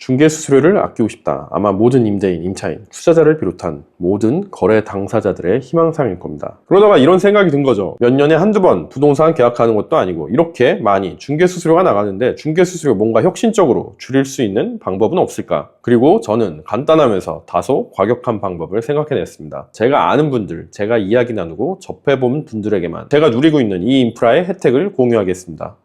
중개 수수료를 아끼고 싶다. 아마 모든 임대인, 임차인, 투자자를 비롯한 모든 거래 당사자들의 희망사항일 겁니다. 그러다가 이런 생각이 든 거죠. 몇 년에 한두 번 부동산 계약하는 것도 아니고 이렇게 많이 중개 수수료가 나가는데 중개 수수료 뭔가 혁신적으로 줄일 수 있는 방법은 없을까? 그리고 저는 간단하면서 다소 과격한 방법을 생각해냈습니다. 제가 아는 분들, 제가 이야기 나누고 접해본 분들에게만 제가 누리고 있는 이 인프라의 혜택을 공유하겠습니다.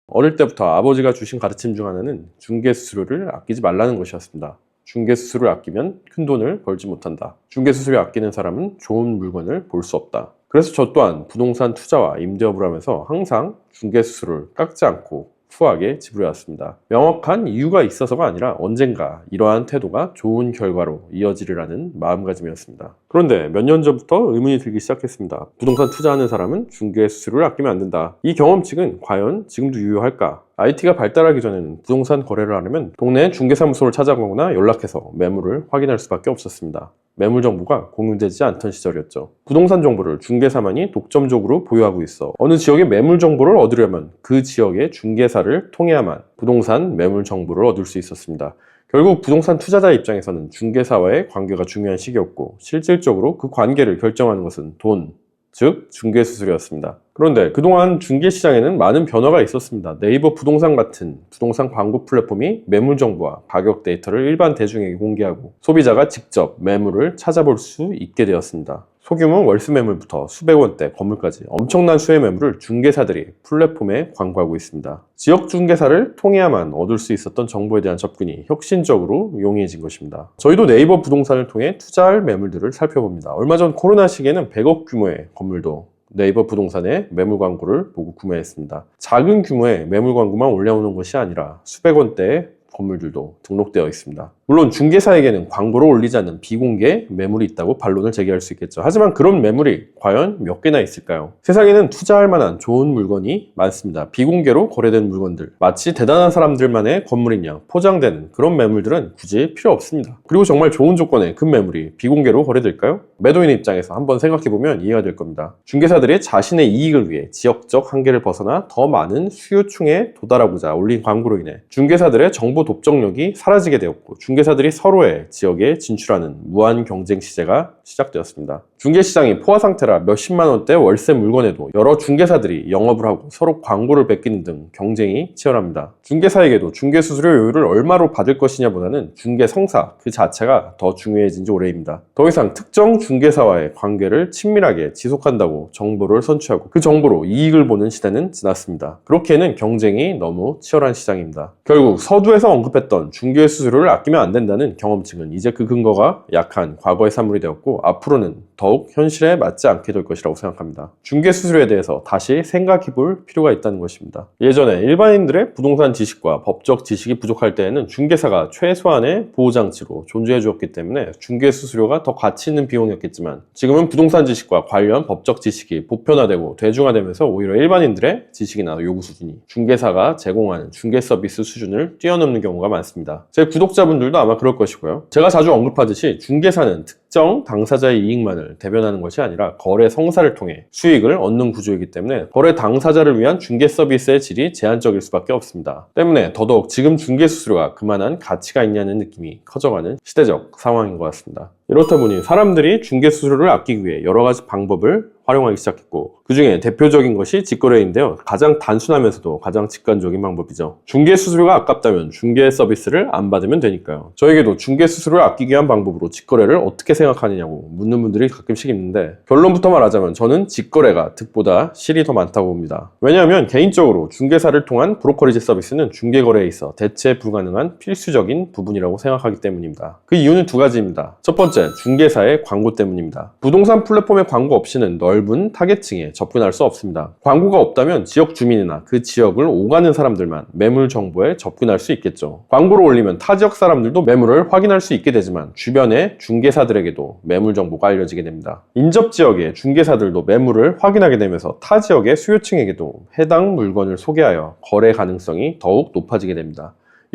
어릴 때부터 아버지가 주신 가르침 중 하나는 중개 수수료를 아끼지 말라는 것이었습니다. 중개 수수료를 아끼면 큰 돈을 벌지 못한다. 중개 수수료 아끼는 사람은 좋은 물건을 볼 수 없다. 그래서 저 또한 부동산 투자와 임대업을 하면서 항상 중개 수수료를 깎지 않고 후하게 지불해왔습니다. 명확한 이유가 있어서가 아니라 언젠가 이러한 태도가 좋은 결과로 이어지리라는 마음가짐이었습니다. 그런데 몇 년 전부터 의문이 들기 시작했습니다. 부동산 투자하는 사람은 중개 수수료를 아끼면 안 된다. 이 경험칙은 과연 지금도 유효할까? IT가 발달하기 전에는 부동산 거래를 하려면 동네 중개사무소를 찾아가거나 연락해서 매물을 확인할 수밖에 없었습니다. 매물 정보가 공유되지 않던 시절이었죠. 부동산 정보를 중개사만이 독점적으로 보유하고 있어 어느 지역의 매물 정보를 얻으려면 그 지역의 중개사를 통해야만 부동산 매물 정보를 얻을 수 있었습니다. 결국 부동산 투자자 입장에서는 중개사와의 관계가 중요한 시기였고 실질적으로 그 관계를 결정하는 것은 돈, 즉 중개 수수료였습니다. 그런데 그동안 중개 시장에는 많은 변화가 있었습니다. 네이버 부동산 같은 부동산 광고 플랫폼이 매물 정보와 가격 데이터를 일반 대중에게 공개하고 소비자가 직접 매물을 찾아볼 수 있게 되었습니다. 소규모 월세 매물부터 수백 원대 건물까지 엄청난 수의 매물을 중개사들이 플랫폼에 광고하고 있습니다. 지역 중개사를 통해야만 얻을 수 있었던 정보에 대한 접근이 혁신적으로 용이해진 것입니다. 저희도 네이버 부동산을 통해 투자할 매물들을 살펴봅니다. 얼마 전 코로나 시기에는 100억 규모의 건물도 네이버 부동산의 매물 광고를 보고 구매했습니다. 작은 규모의 매물 광고만 올려오는 것이 아니라 수백 원대의 건물들도 등록되어 있습니다. 물론 중개사에게는 광고를 올리지 않는 비공개 매물이 있다고 반론을 제기할 수 있겠죠. 하지만 그런 매물이 과연 몇 개나 있을까요? 세상에는 투자할 만한 좋은 물건이 많습니다. 비공개로 거래된 물건들, 마치 대단한 사람들만의 건물인 양 포장되는 그런 매물들은 굳이 필요 없습니다. 그리고 정말 좋은 조건의 그 매물이 비공개로 거래될까요? 매도인 입장에서 한번 생각해보면 이해가 될 겁니다. 중개사들이 자신의 이익을 위해 지역적 한계를 벗어나 더 많은 수요층에 도달하고자 올린 광고로 인해 중개사들의 정보 독점력이 사라지게 되었고 중개사들이 서로의 지역에 진출하는 무한 경쟁 시대가 시작되었습니다. 중개시장이 포화 상태라 몇십만 원대 월세 물건에도 여러 중개사들이 영업을 하고 서로 광고를 뺏기는 등 경쟁이 치열합니다. 중개사에게도 중개수수료율을 얼마로 받을 것이냐보다는 중개 성사 그 자체가 더 중요해진 지 오래입니다. 더 이상 특정 중개사와의 관계를 친밀하게 지속한다고 정보를 선취하고 그 정보로 이익을 보는 시대는 지났습니다. 그렇게는 경쟁이 너무 치열한 시장입니다. 결국 서두에서 언급했던 중개수수료를 아끼면 안 된다는 경험칙은 이제 그 근거가 약한 과거의 산물이 되었고 앞으로는 더욱 현실에 맞지 않게 될 것이라고 생각합니다. 중개수수료에 대해서 다시 생각해 볼 필요가 있다는 것입니다. 예전에 일반인들의 부동산 지식과 법적 지식이 부족할 때에는 중개사가 최소한의 보호장치로 존재해 주었기 때문에 중개수수료가 더 가치 있는 비용이었겠지만 지금은 부동산 지식과 관련 법적 지식이 보편화되고 대중화되면서 오히려 일반인들의 지식이나 요구 수준이 중개사가 제공하는 중개 서비스 수준을 뛰어넘는 경우가 많습니다. 제 구독자분들도 아마 그럴 것이고요. 제가 자주 언급하듯이 중개사는 특정 당사자의 이익만을 대변하는 것이 아니라 거래 성사를 통해 수익을 얻는 구조이기 때문에 거래 당사자를 위한 중개 서비스의 질이 제한적일 수밖에 없습니다. 때문에 더더욱 지금 중개 수수료가 그만한 가치가 있냐는 느낌이 커져가는 시대적 상황인 것 같습니다. 이렇다 보니 사람들이 중개 수수료를 아끼기 위해 여러 가지 방법을 활용하기 시작했고 그 중에 대표적인 것이 직거래인데요. 가장 단순하면서도 가장 직관적인 방법이죠. 중개 수수료가 아깝다면 중개 서비스를 안 받으면 되니까요. 저에게도 중개 수수료를 아끼기 위한 방법으로 직거래를 어떻게 생각하느냐고 묻는 분들이 가끔씩 있는데 결론부터 말하자면 저는 직거래가 득보다 실이 더 많다고 봅니다. 왜냐하면 개인적으로 중개사를 통한 브로커리지 서비스는 중개거래에 있어 대체 불가능한 필수적인 부분이라고 생각하기 때문입니다. 그 이유는 두 가지입니다. 첫 번째, 중개사의 광고 때문입니다. 부동산 플랫폼의 광고 없이는 넓은 타겟층에 접근할 수 없습니다. 광고가 없다면 지역 주민이나 그 지역을 오가는 사람들만 매물 정보에 접근할 수 있겠죠. 광고를 올리면 타 지역 사람들도 매물을 확인할 수 있게 되지만 주변의 중개사들에게도 매물 정보가 알려지게 됩니다. 인접 지역의 중개사들도 매물을 확인하게 되면서 타 지역의 수요층에게도 해당 물건을 소개하여 거래 가능성이 더욱 높아지게 됩니다.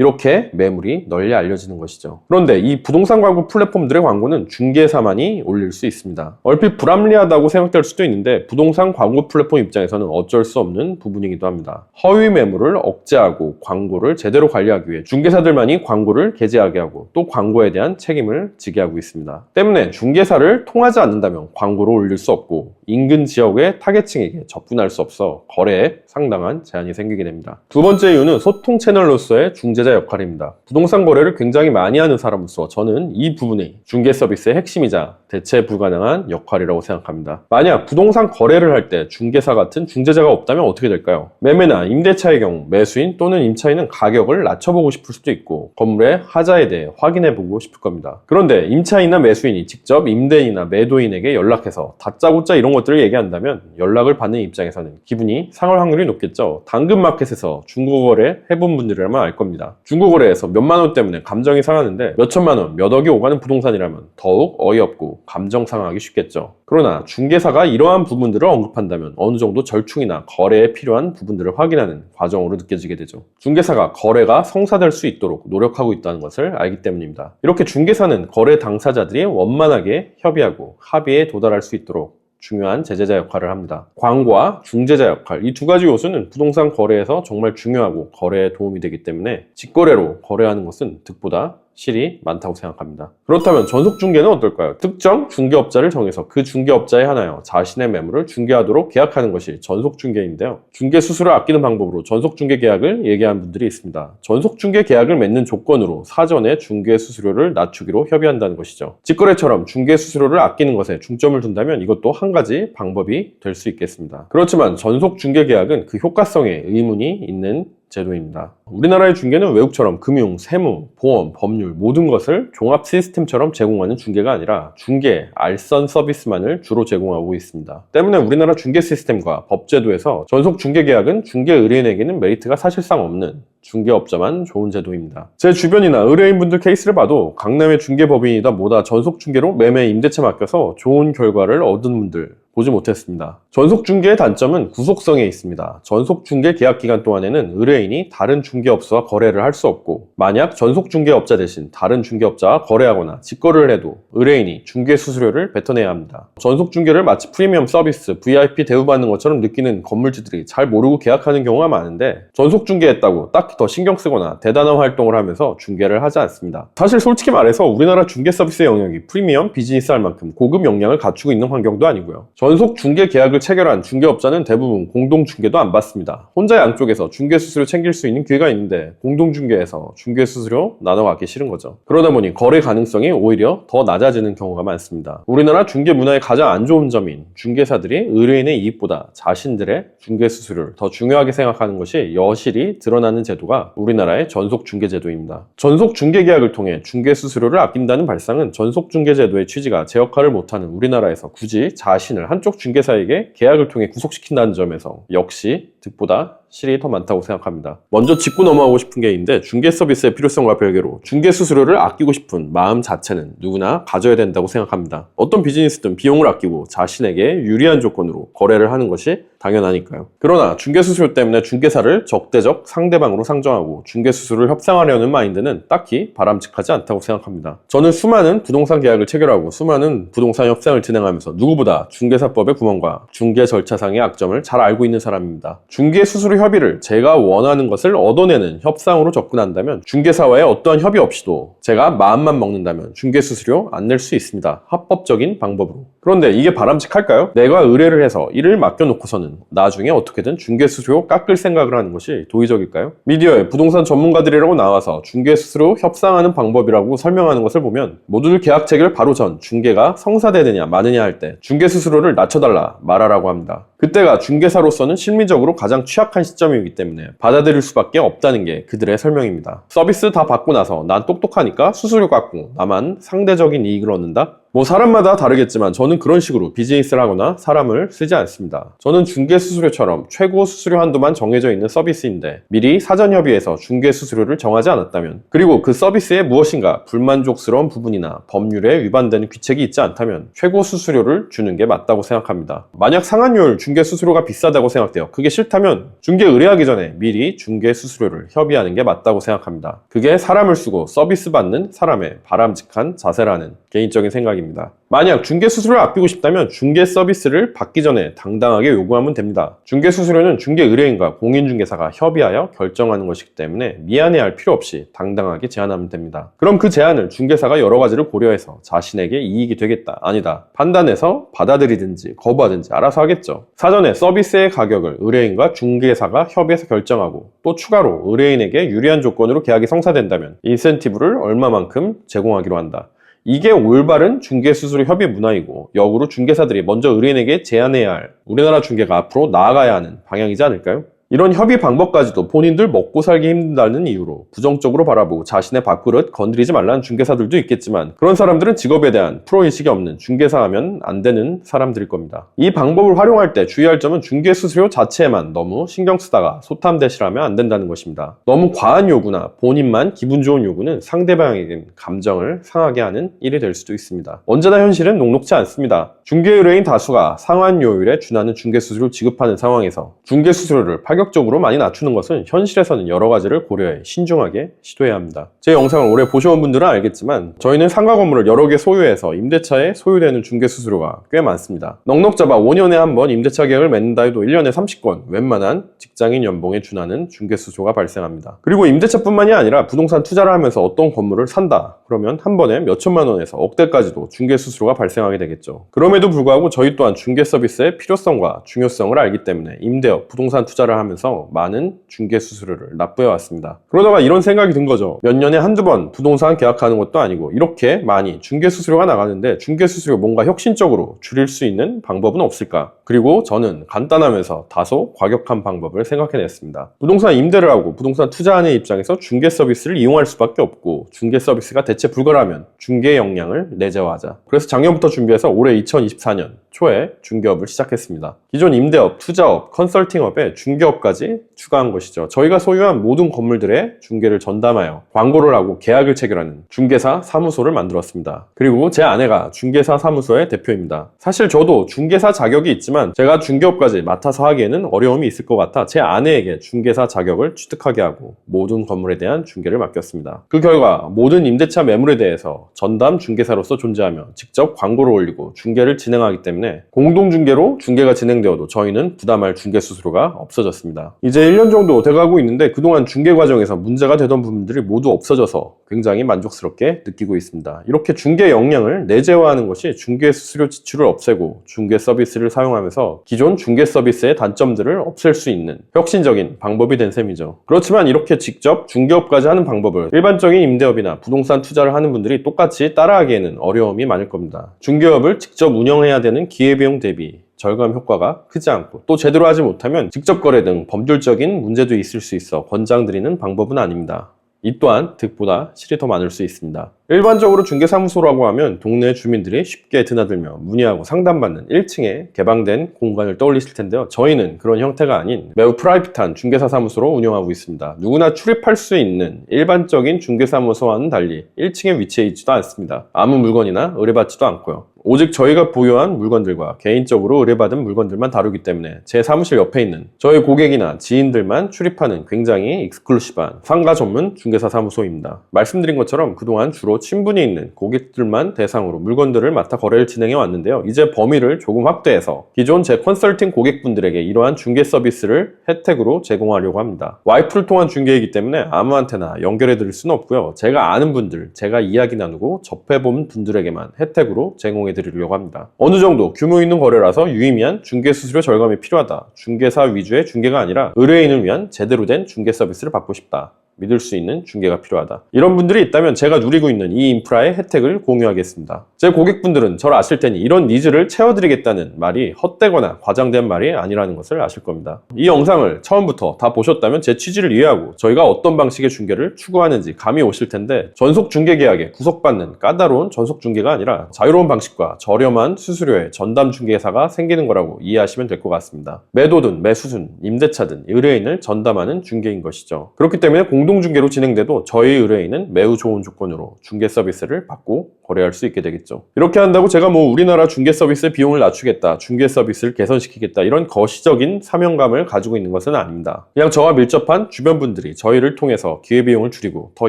이렇게 매물이 널리 알려지는 것이죠. 그런데 이 부동산 광고 플랫폼들의 광고는 중개사만이 올릴 수 있습니다. 얼핏 불합리하다고 생각될 수도 있는데 부동산 광고 플랫폼 입장에서는 어쩔 수 없는 부분이기도 합니다. 허위 매물을 억제하고 광고를 제대로 관리하기 위해 중개사들만이 광고를 게재하게 하고 또 광고에 대한 책임을 지게 하고 있습니다. 때문에 중개사를 통하지 않는다면 광고를 올릴 수 없고 인근 지역의 타겟층에게 접근할 수 없어 거래에 상당한 제한이 생기게 됩니다. 두 번째 이유는 소통 채널로서의 중재자 역할입니다. 부동산 거래를 굉장히 많이 하는 사람으로서 저는 이 부분이 중개 서비스의 핵심이자 대체 불가능한 역할이라고 생각합니다. 만약 부동산 거래를 할 때 중개사 같은 중재자가 없다면 어떻게 될까요? 매매나 임대차의 경우 매수인 또는 임차인은 가격을 낮춰보고 싶을 수도 있고 건물의 하자에 대해 확인해보고 싶을 겁니다. 그런데 임차인이나 매수인이 직접 임대인이나 매도인에게 연락해서 다짜고짜 이런 것들을 얘기한다면 연락을 받는 입장에서는 기분이 상할 확률이 높겠죠. 당근마켓에서 중고거래 해본 분들이라면 알 겁니다. 중고거래에서 몇만 원 때문에 감정이 상하는데 몇천만 원, 몇 억이 오가는 부동산이라면 더욱 어이없고 감정 상하기 쉽겠죠. 그러나 중개사가 이러한 부분들을 언급한다면 어느 정도 절충이나 거래에 필요한 부분들을 확인하는 과정으로 느껴지게 되죠. 중개사가 거래가 성사될 수 있도록 노력하고 있다는 것을 알기 때문입니다. 이렇게 중개사는 거래 당사자들이 원만하게 협의하고 합의에 도달할 수 있도록 중요한 제재자 역할을 합니다. 광고와 중재자 역할, 이 두 가지 요소는 부동산 거래에서 정말 중요하고 거래에 도움이 되기 때문에 직거래로 거래하는 것은 득보다 실이 많다고 생각합니다. 그렇다면 전속중개는 어떨까요? 특정 중개업자를 정해서 그 중개업자에 한하여 자신의 매물을 중개하도록 계약하는 것이 전속중개인데요. 중개 수수료를 아끼는 방법으로 전속중개 계약을 얘기하는 분들이 있습니다. 전속중개 계약을 맺는 조건으로 사전에 중개 수수료를 낮추기로 협의한다는 것이죠. 직거래처럼 중개 수수료를 아끼는 것에 중점을 둔다면 이것도 한 가지 방법이 될 수 있겠습니다. 그렇지만 전속중개 계약은 그 효과성에 의문이 있는 제도입니다. 우리나라의 중개는 외국처럼 금융, 세무, 보험, 법률 모든 것을 종합 시스템처럼 제공하는 중개가 아니라 중개, 알선 서비스만을 주로 제공하고 있습니다. 때문에 우리나라 중개 시스템과 법제도에서 전속 중개 계약은 중개 의뢰인에게는 메리트가 사실상 없는 중개업자만 좋은 제도입니다. 제 주변이나 의뢰인분들 케이스를 봐도 강남의 중개법인이다 뭐다 전속 중개로 매매 임대차 맡겨서 좋은 결과를 얻은 분들 보지 못했습니다. 전속 중개의 단점은 구속성에 있습니다. 전속 중개 계약 기간 동안에는 의뢰인이 다른 중개업소와 거래를 할 수 없고 만약 전속 중개업자 대신 다른 중개업자와 거래하거나 직거래를 해도 의뢰인이 중개 수수료를 뱉어내야 합니다. 전속 중개를 마치 프리미엄 서비스, VIP 대우받는 것처럼 느끼는 건물주들이 잘 모르고 계약하는 경우가 많은데 전속 중개했다고 딱히 더 신경 쓰거나 대단한 활동을 하면서 중개를 하지 않습니다. 사실 솔직히 말해서 우리나라 중개 서비스 영역이 프리미엄 비즈니스 할 만큼 고급 역량을 갖추고 있는 환경도 아니고요. 전속 중개 계약을 체결한 중개업자는 대부분 공동 중개도 안 받습니다. 혼자 양쪽에서 중개 수수료 챙길 수 있는 기회가 있는데 공동 중개에서 중개 수수료 나눠 갖기 싫은 거죠. 그러다 보니 거래 가능성이 오히려 더 낮아지는 경우가 많습니다. 우리나라 중개 문화의 가장 안 좋은 점인 중개사들이 의뢰인의 이익보다 자신들의 중개 수수료를 더 중요하게 생각하는 것이 여실히 드러나는 제도가 우리나라의 전속 중개 제도입니다. 전속 중개 계약을 통해 중개 수수료를 아낀다는 발상은 전속 중개 제도의 취지가 제 역할을 못하는 우리나라에서 굳이 자신을 한쪽 중개사에게 계약을 통해 구속시킨다는 점에서 역시 득보다 실이 더 많다고 생각합니다. 먼저 짚고 넘어가고 싶은 게 있는데 중개 서비스의 필요성과 별개로 중개 수수료를 아끼고 싶은 마음 자체는 누구나 가져야 된다고 생각합니다. 어떤 비즈니스든 비용을 아끼고 자신에게 유리한 조건으로 거래를 하는 것이 당연하니까요. 그러나 중개 수수료 때문에 중개사를 적대적 상대방으로 상정하고 중개 수수료를 협상하려는 마인드는 딱히 바람직하지 않다고 생각합니다. 저는 수많은 부동산 계약을 체결하고 수많은 부동산 협상을 진행하면서 누구보다 중개사법의 구멍과 중개 절차상의 약점을 잘 알고 있는 사람입니다. 중개 수수료 협의를 제가 원하는 것을 얻어내는 협상으로 접근한다면 중개사와의 어떠한 협의 없이도 제가 마음만 먹는다면 중개 수수료 안 낼 수 있습니다. 합법적인 방법으로. 그런데 이게 바람직할까요? 내가 의뢰를 해서 일을 맡겨놓고서는 나중에 어떻게든 중개 수수료 깎을 생각을 하는 것이 도의적일까요? 미디어에 부동산 전문가들이라고 나와서 중개 수수료 협상하는 방법이라고 설명하는 것을 보면 모두들 계약 체결 바로 전 중개가 성사되느냐 마느냐 할 때 중개 수수료를 낮춰달라 말하라고 합니다. 그때가 중개사로서는 실미적으로 가장 취약한 시점이기 때문에 받아들일 수밖에 없다는 게 그들의 설명입니다. 서비스 다 받고 나서 난 똑똑하니까 수수료 깎고 나만 상대적인 이익을 얻는다? 뭐 사람마다 다르겠지만 저는 그런 식으로 비즈니스를 하거나 사람을 쓰지 않습니다. 저는 중개수수료처럼 최고 수수료 한도만 정해져 있는 서비스인데 미리 사전 협의해서 중개수수료를 정하지 않았다면, 그리고 그 서비스에 무엇인가 불만족스러운 부분이나 법률에 위반되는 귀책이 있지 않다면 최고 수수료를 주는 게 맞다고 생각합니다. 만약 상한율 중개수수료가 비싸다고 생각돼요. 그게 싫다면 중개 의뢰하기 전에 미리 중개수수료를 협의하는 게 맞다고 생각합니다. 그게 사람을 쓰고 서비스 받는 사람의 바람직한 자세라는 개인적인 생각입니다. 만약 중개수수료를 아끼고 싶다면 중개 서비스를 받기 전에 당당하게 요구하면 됩니다. 중개수수료는 중개 의뢰인과 공인중개사가 협의하여 결정하는 것이기 때문에 미안해할 필요 없이 당당하게 제안하면 됩니다. 그럼 그 제안을 중개사가 여러 가지를 고려해서 자신에게 이익이 되겠다, 아니다 판단해서 받아들이든지 거부하든지 알아서 하겠죠. 사전에 서비스의 가격을 의뢰인과 중개사가 협의해서 결정하고, 또 추가로 의뢰인에게 유리한 조건으로 계약이 성사된다면 인센티브를 얼마만큼 제공하기로 한다. 이게 올바른 중개수수료 협의 문화이고, 역으로 중개사들이 먼저 의뢰인에게 제안해야 할 우리나라 중개가 앞으로 나아가야 하는 방향이지 않을까요? 이런 협의 방법까지도 본인들 먹고 살기 힘들다는 이유로 부정적으로 바라보고 자신의 밥그릇 건드리지 말라는 중개사들도 있겠지만, 그런 사람들은 직업에 대한 프로인식이 없는 중개사 하면 안 되는 사람들일 겁니다. 이 방법을 활용할 때 주의할 점은 중개수수료 자체에만 너무 신경 쓰다가 소탐대실하면 안 된다는 것입니다. 너무 과한 요구나 본인만 기분 좋은 요구는 상대방에게 감정을 상하게 하는 일이 될 수도 있습니다. 언제나 현실은 녹록지 않습니다. 중개 의뢰인 다수가 상환료율에 준하는 중개수수료를 지급하는 상황에서 중개수수료를 파격적으로 많이 낮추는 것은 현실에서는 여러 가지를 고려해 신중하게 시도해야 합니다. 제 영상을 오래 보셔온 분들은 알겠지만 저희는 상가 건물을 여러 개 소유해서 임대차에 소요되는 중개수수료가 꽤 많습니다. 넉넉 잡아 5년에 한 번 임대차 계약을 맺는다 해도 1년에 30건, 웬만한 직장인 연봉에 준하는 중개수수료가 발생합니다. 그리고 임대차뿐만이 아니라 부동산 투자를 하면서 어떤 건물을 산다 그러면 한 번에 몇천만 원에서 억대까지도 중개수수료가 발생하게 되겠죠. 그럼에도 불구하고 저희 또한 중개 서비스의 필요성과 중요성을 알기 때문에 임대업, 부동산 투자를 하면서 많은 중개수수료를 납부해 왔습니다. 그러다가 이런 생각이 든 거죠. 몇 년에 한두 번 부동산 계약하는 것도 아니고 이렇게 많이 중개수수료가 나가는데 중개수수료 뭔가 혁신적으로 줄일 수 있는 방법은 없을까? 그리고 저는 간단하면서 다소 과격한 방법을 생각해냈습니다. 부동산 임대를 하고 부동산 투자하는 입장에서 중개 서비스를 이용할 수밖에 없고, 중개 서비스가 대체 불가라면 중개 역량을 내재화하자. 그래서 작년부터 준비해서 올해 2024년 초에 중개업을 시작했습니다. 기존 임대업, 투자업, 컨설팅업에 중개업까지 추가한 것이죠. 저희가 소유한 모든 건물들의 중개를 전담하여 광고를 하고 계약을 체결하는 중개사 사무소를 만들었습니다. 그리고 제 아내가 중개사 사무소의 대표입니다. 사실 저도 중개사 자격이 있지만 제가 중개업까지 맡아서 하기에는 어려움이 있을 것 같아 제 아내에게 중개사 자격을 취득하게 하고 모든 건물에 대한 중개를 맡겼습니다. 그 결과 모든 임대차 매물에 대해서 전담 중개사로서 존재하며 직접 광고를 올리고 중개를 진행하기 때문에 공동중개로 중개가 진행되어도 저희는 부담할 중개수수료가 없어졌습니다. 이제 1년 정도 돼가고 있는데 그동안 중개 과정에서 문제가 되던 부분들이 모두 없어져서 굉장히 만족스럽게 느끼고 있습니다. 이렇게 중개 역량을 내재화하는 것이 중개수수료 지출을 없애고 중개 서비스를 사용하면서 기존 중개 서비스의 단점들을 없앨 수 있는 혁신적인 방법이 된 셈이죠. 그렇지만 이렇게 직접 중개업까지 하는 방법을 일반적인 임대업이나 부동산 투자를 하는 분들이 똑같이 따라하기에는 어려움이 많을 겁니다. 중개업을 직접 운영해야 되는 기회비용 대비 절감 효과가 크지 않고, 또 제대로 하지 못하면 직접 거래 등 법률적인 문제도 있을 수 있어 권장드리는 방법은 아닙니다. 이 또한 득보다 실이 더 많을 수 있습니다. 일반적으로 중개사무소라고 하면 동네 주민들이 쉽게 드나들며 문의하고 상담받는 1층에 개방된 공간을 떠올리실 텐데요. 저희는 그런 형태가 아닌 매우 프라이빗한 중개사 사무소로 운영하고 있습니다. 누구나 출입할 수 있는 일반적인 중개사무소와는 달리 1층에 위치해 있지도 않습니다. 아무 물건이나 의뢰받지도 않고요. 오직 저희가 보유한 물건들과 개인적으로 의뢰받은 물건들만 다루기 때문에 제 사무실 옆에 있는 저희 고객이나 지인들만 출입하는 굉장히 익스클루시브한 상가 전문 중개사 사무소입니다. 말씀드린 것처럼 그동안 주로 친분이 있는 고객들만 대상으로 물건들을 맡아 거래를 진행해 왔는데요. 이제 범위를 조금 확대해서 기존 제 컨설팅 고객분들에게 이러한 중개 서비스를 혜택으로 제공하려고 합니다. 와이프를 통한 중개이기 때문에 아무한테나 연결해 드릴 수는 없고요. 제가 아는 분들, 제가 이야기 나누고 접해본 분들에게만 혜택으로 제공해 드리려고 합니다. 어느 정도 규모 있는 거래라서 유의미한 중개 수수료 절감이 필요하다. 중개사 위주의 중개가 아니라 의뢰인을 위한 제대로 된 중개 서비스를 받고 싶다. 믿을 수 있는 중개가 필요하다. 이런 분들이 있다면 제가 누리고 있는 이 인프라의 혜택을 공유하겠습니다. 제 고객분들은 저를 아실 테니 이런 니즈를 채워드리겠다는 말이 헛되거나 과장된 말이 아니라는 것을 아실 겁니다. 이 영상을 처음부터 다 보셨다면 제 취지를 이해하고 저희가 어떤 방식의 중개를 추구하는지 감이 오실 텐데, 전속 중개 계약에 구속받는 까다로운 전속 중개가 아니라 자유로운 방식과 저렴한 수수료의 전담 중개사가 생기는 거라고 이해하시면 될 것 같습니다. 매도든 매수든 임대차든 의뢰인을 전담하는 중개인 것이죠. 그렇기 때문에 공동중개로 진행돼도 저희 의뢰인은 매우 좋은 조건으로 중개 서비스를 받고 거래할 수 있게 되겠죠. 이렇게 한다고 제가 우리나라 중개 서비스 비용을 낮추겠다, 중개 서비스를 개선시키겠다, 이런 거시적인 사명감을 가지고 있는 것은 아닙니다. 그냥 저와 밀접한 주변 분들이 저희를 통해서 기회비용을 줄이고 더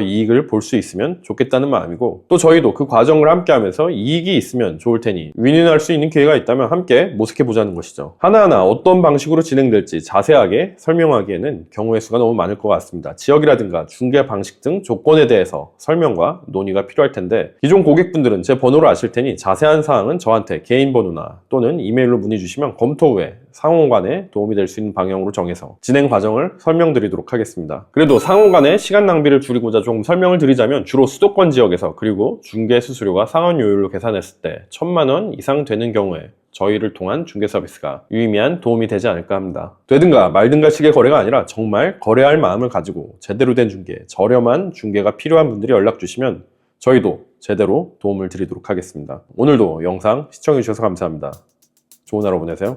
이익을 볼 수 있으면 좋겠다는 마음이고, 또 저희도 그 과정을 함께 하면서 이익이 있으면 좋을 테니 윈윈할 수 있는 기회가 있다면 함께 모색해 보자는 것이죠. 하나하나 어떤 방식으로 진행될지 자세하게 설명하기에는 경우의 수가 너무 많을 것 같습니다. 지역이라든가 중개 방식 등 조건에 대해서 설명과 논의가 필요할 텐데, 기존 고객분들은 제 번호를 아실 테니 자세한 사항은 저한테 개인 번호나 또는 이메일로 문의 주시면 검토 후에 상호간에 도움이 될 수 있는 방향으로 정해서 진행 과정을 설명드리도록 하겠습니다. 그래도 상호간의 시간 낭비를 줄이고자 조금 설명을 드리자면, 주로 수도권 지역에서 그리고 중개 수수료가 상한 요율로 계산했을 때 1,000만 원 이상 되는 경우에 저희를 통한 중개 서비스가 유의미한 도움이 되지 않을까 합니다. 되든가 말든가 식의 거래가 아니라 정말 거래할 마음을 가지고 제대로 된 중개, 저렴한 중개가 필요한 분들이 연락 주시면 저희도 제대로 도움을 드리도록 하겠습니다. 오늘도 영상 시청해주셔서 감사합니다. 좋은 하루 보내세요.